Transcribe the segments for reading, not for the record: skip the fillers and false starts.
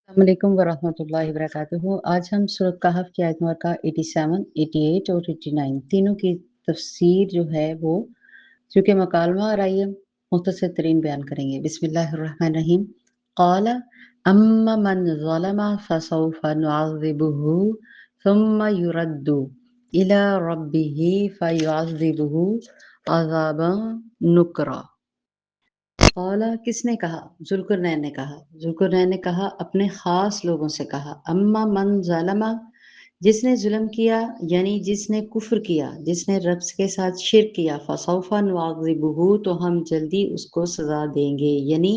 अस्सलामुअलैकुम वरहमतुल्लाहि वबरकातुहू। आज हम सूरह कहफ की आयत नंबर 87, 88 और 89 तीनों की तफसीर जो है वो चूँकि मकालमा और आइए मुख्तसर तरीन बयान करेंगे। बिस्मिल्लाहिर्रहमानिर्रहीम। क़ाला अम्मा मन ज़लम फसौफ़ नुअज़्ज़िबुहु सुम्मा युरद्दु इला रब्बिही फ़युअज़्ज़िबुहु अज़ाबन नुक्रा। क़ाला किसने कहा? ज़ुल्क़रनैन ने कहा। ज़ुल्क़रनैन ने कहा अपने ख़ास लोगों से कहा, अम्मा मन ज़लमा जिसने ज़ुल्म किया यानी जिसने कुफ़्र किया, जिसने रब के साथ शिर्क किया, फ़सौफ़ नुअज़्ज़िबुहु तो हम जल्दी उसको सज़ा देंगे, यानी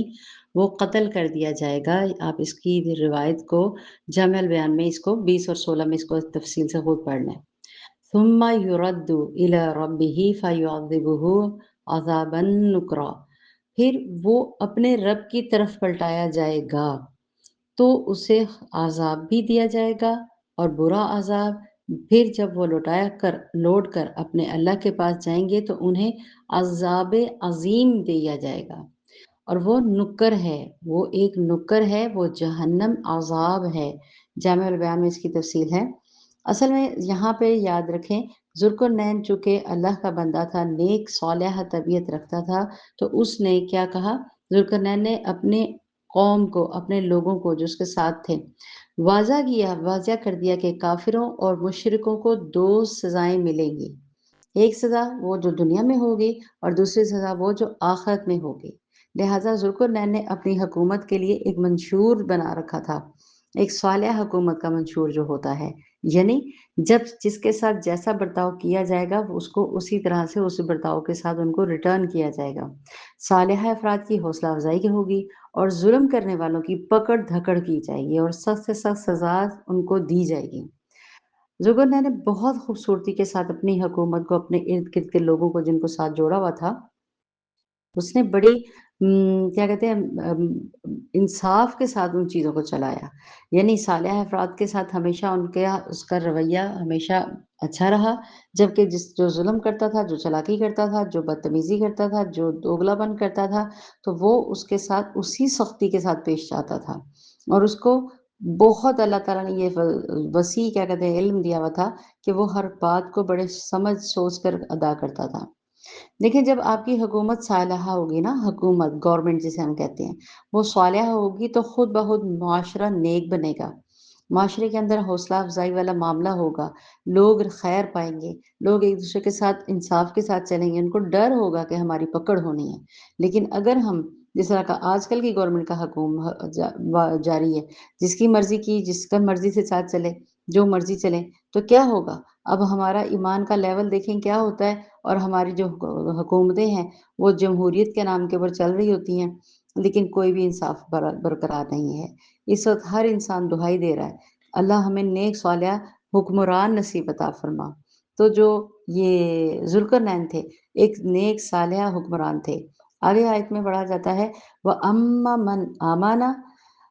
वो क़त्ल कर दिया जाएगा। आप इसकी रिवायत को जामे अल बयान में इसको 20 और 16 में इसको तफ़सील से खुद पढ़ना है। सुम्मा युरद्दु इला रब्बिही फ़युअज़्ज़िबुहु अज़ाबन नुक्रा फिर वो अपने रब की तरफ पलटाया जाएगा, तो उसे अज़ाब भी दिया जाएगा और बुरा अज़ाब। फिर जब वो लौट कर अपने अल्लाह के पास जाएँगे तो उन्हें अज़ाब अज़ीम दिया जाएगा और वो नुक्कर है, वो एक नुक्कर है, वो जहन्नम अज़ाब है। जामे अल बयान में इसकी तफ़सील है। असल में यहाँ पे याद रखें ज़ुल्क़रनैन चूँकि अल्लाह का बंदा था, नेक सालिह तबीयत रखता था, तो उसने क्या कहा ज़ुल्क़रनैन ने अपने कौम को, अपने लोगों को जो उसके साथ थे, वाज़ा कर दिया कि काफ़िरों और मुशरिकों को 2 सज़ाएँ मिलेंगी। एक सज़ा वो जो दुनिया में होगी और दूसरी सज़ा वो जो आखिरत में होगी। लिहाज़ा ज़ुल्क़रनैन ने अपनी हुकूमत के लिए एक मंशूर बना रखा था, एक सालिह हुकूमत का मंशूर जो होता है, यानी जब जिसके साथ जैसा बर्ताव किया जाएगा उसको उसी तरह से उस बर्ताव के साथ उनको रिटर्न किया जाएगा। सालिह अफ़राद की हौसला अफ़ज़ाई होगी और ज़ुल्म करने वालों की पकड़-धकड़ की जाएगी और सख्त से सख्त सज़ा उनको दी जाएगी। ज़ुल्क़रनैन ने बहुत खूबसूरती के साथ अपनी हुकूमत को अपने इर्द-गिर्द के लोगों को जिनको साथ जोड़ा हुआ था, उसने बड़ी क्या कहते हैं इंसाफ़ के साथ उन चीज़ों को चलाया। यानी सालिह अफ़राद के साथ हमेशा उसका रवैया हमेशा अच्छा रहा, जबकि जो ज़ुल्म करता था, जो चालाकी करता था, जो बदतमीज़ी करता था, जो दोगलापन करता था, तो वो उसके साथ उसी सख्ती के साथ पेश आता था और उसको बहुत अल्लाह ताला ने ये वसी क्या कहते हैं इल्म दिया हुआ था कि वो हर बात को बड़े समझ सोच कर अदा करता था। देखिए, जब आपकी हुकूमत सालिहा होगी ना, हुकूमत, गवर्नमेंट जिसे हम कहते हैं, वो सालिहा होगी तो खुद ब खुद मुआशरा नेक बनेगा। माशरे के अंदर हौसला अफ़ज़ाई वाला मामला होगा, लोग खैर पाएँगे, लोग एक-दूसरे के साथ इंसाफ़ के साथ चलेंगे, उनको डर होगा कि हमारी पकड़ होनी है। लेकिन अगर हम जिस तरह का आजकल की गवर्नमेंट का हुकूम ह जा व जारी है, जिसकी मर्ज़ी की, जिसका मर्ज़ी से साथ चले, जो मर्ज़ी चले, तो क्या होगा? अब हमारा ईमान का लेवल देखें क्या होता है और हमारी जो हुकूमतें हैं, वो जमहूरियत के नाम के ऊपर चल रही होती हैं, लेकिन कोई भी इंसाफ़ बरकरार नहीं है। इस वक़्त हर इंसान दुहाई दे रहा है, अल्लाह हमें नेक सालिह हुक्मरान नसीब अता फ़रमा। तो जो ये ज़ुल्क़रनैन थे, एक नेक सालिह हुक्मरान थे। आगे आयत में पढ़ा जाता है व अम्मा मन आमना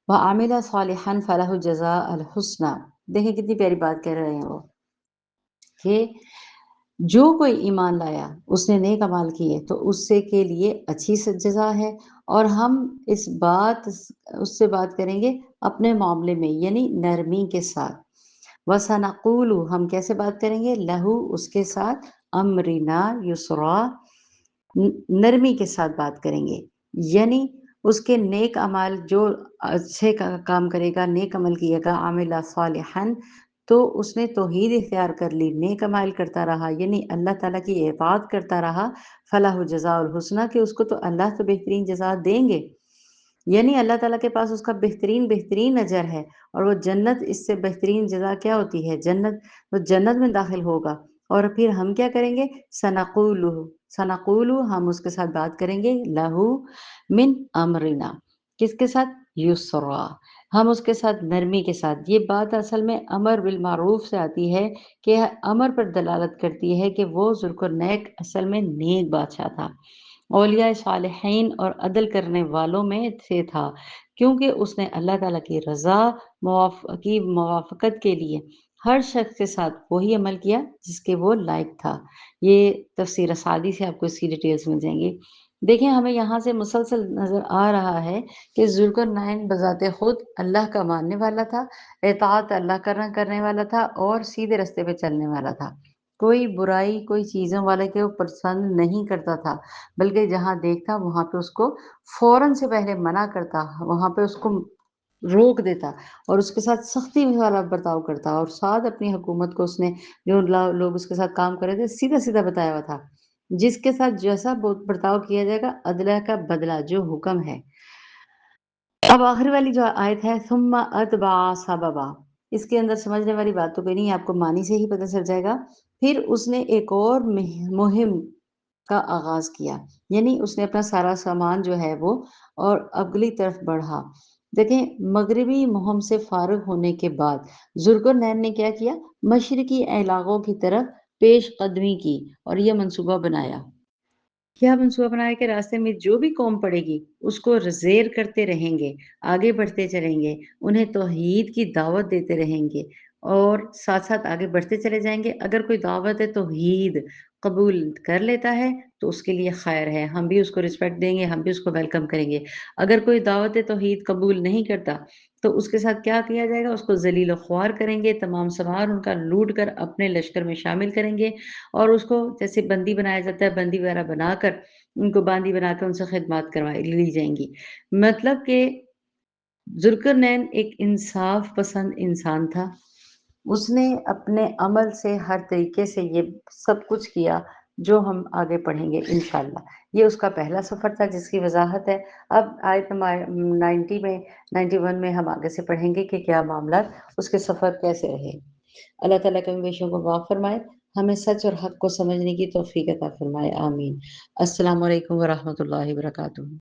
व आमिला सालिहन फलहु जज़ाअल हुस्ना। देखिए कितनी प्यारी बात कह रहे हैं वो कि जो कोई ईमान लाया, उसने नेक अमाल किए तो उससे के लिए अच्छी सज़ा है और हम उससे बात करेंगे अपने मामले में यानी नरमी के साथ। वसनक़ूलु हम कैसे बात करेंगे? लहू उसके साथ अम्रिना युस्रा नरमी के साथ बात करेंगे। यानी उसके नेक अमाल जो अच्छे का काम करेगा, नेक अमल किएगा, आमिला सालिहन तो उसने तौहीद इख्तियार कर ली, नेक अमाल करता रहा, यानी अल्लाह ताला की इताअत करता रहा, फलाहु जज़ाउल हुस्ना कि उसको तो अल्लाह तो बेहतरीन जज़ा देंगे। यानी अल्लाह ताला के पास उसका बेहतरीन अजर है और वो जन्नत इससे बेहतरीन जज़ा क्या होती है? जन्नत। वो जन्नत में दाखिल होगा और फिर हम क्या करेंगे? सनक़ूलु हम उसके साथ बात करेंगे लहू मिन अमरिना किसके साथ? युस्रा हम उसके साथ नरमी के साथ। ये बात असल में अमर बिल मारूफ से आती है कि अमर पर दलालत करती है कि वो ज़ुल्क़रनैन असल में नेक बादशाह था। औलिया सालिहीन और अदल करने वालों में से था क्योंकि उसने अल्लाह ताला की रज़ा की मुवाफ़क़त के लिए हर शख्स के साथ वही अमल किया जिसके वो लायक था। ये तफ़सीर सादी से आपको इसकी डिटेल्स मिल जाएँगी। देखिए, हमें यहाँ से मुसलसल नज़र आ रहा है कि ज़ुल्करनैन बज़ाते खुद अल्लाह का मानने वाला था, इताअत अल्लाह करने वाला था और सीधे रास्ते पे चलने वाला था। कोई बुराई, कोई चीज़ों वाले को पसंद नहीं करता था, बल्कि जहाँ देखता वहाँ पे उसको फ़ौरन से पहले मना करता, वहाँ पे उसको रोक देता और उसके साथ सख्ती वाला बर्ताव करता और साथ अपनी हुकूमत को उसने जो लोग उसके साथ काम कर रहे थे, सीधा-सीधा बताया हुआ था। जिसके साथ जैसा बर्ताव किया जाएगा, अदला का बदला जो हुक्म है। अब आखिरी वाली जो आयत है सुम्मा अतबा सबबा इसके अंदर समझने वाली बात तो कोई नहीं है, आपको मानी से ही पता चल जाएगा। फिर उसने एक और मुहिम का आगाज़ किया, यानी उसने अपना सारा सामान जो है वो और अगली तरफ बढ़ा। देखें, मगरिबी मुहिम से फ़ारिग होने के बाद ज़ुल्करनैन ने क्या किया? मशरिकी इलाकों की तरफ पेशकदमी की और ये मंसूबा बनाया। क्या मनसूबा बनाया कि रास्ते में जो भी कौम पड़ेगी, उसको ज़ेर करते रहेंगे, आगे बढ़ते चलेंगे, उन्हें तौहीद की दावत देते रहेंगे और साथ-साथ आगे बढ़ते चले जाएँगे। अगर कोई दावत तौहीद कबूल कर लेता है, तो उसके लिए खैर है, हम भी उसको रिस्पेक्ट देंगे, हम भी उसको वेलकम करेंगे। अगर कोई दावत तौहीद कबूल नहीं करता, तो उसके साथ क्या किया जाएगा? उसको ज़लील और ख्वार करेंगे, तमाम सामान उनका लूट कर अपने लश्कर में शामिल करेंगे और उसको जैसे बंदी बनाया जाता है, बंदी वगैरह बनाकर उनको बांदी बनाकर उनसे खिदमत करवाई ली जाएँगी। मतलब कि ज़ुल्करनैन एक इंसाफ पसंद इंसान था। उसने अपने अमल से हर तरीके से ये सब कुछ किया, जो हम आगे पढ़ेंगे इंशाअल्लाह। ये उसका पहला सफ़र था जिसकी वज़ाहत है। अब आयत नंबर 90 में 91 में हम आगे से पढ़ेंगे कि क्या मामला उसके सफ़र कैसे रहे। अल्लाह ताला कमी पेशियों को माफ़ फ़रमाए, हमें सच और हक़ को समझने की तौफ़ीक अता फ़रमाए, आमीन। अस्सलामु अलैकुम व रहमतुल्लाहि व बरकातुहू।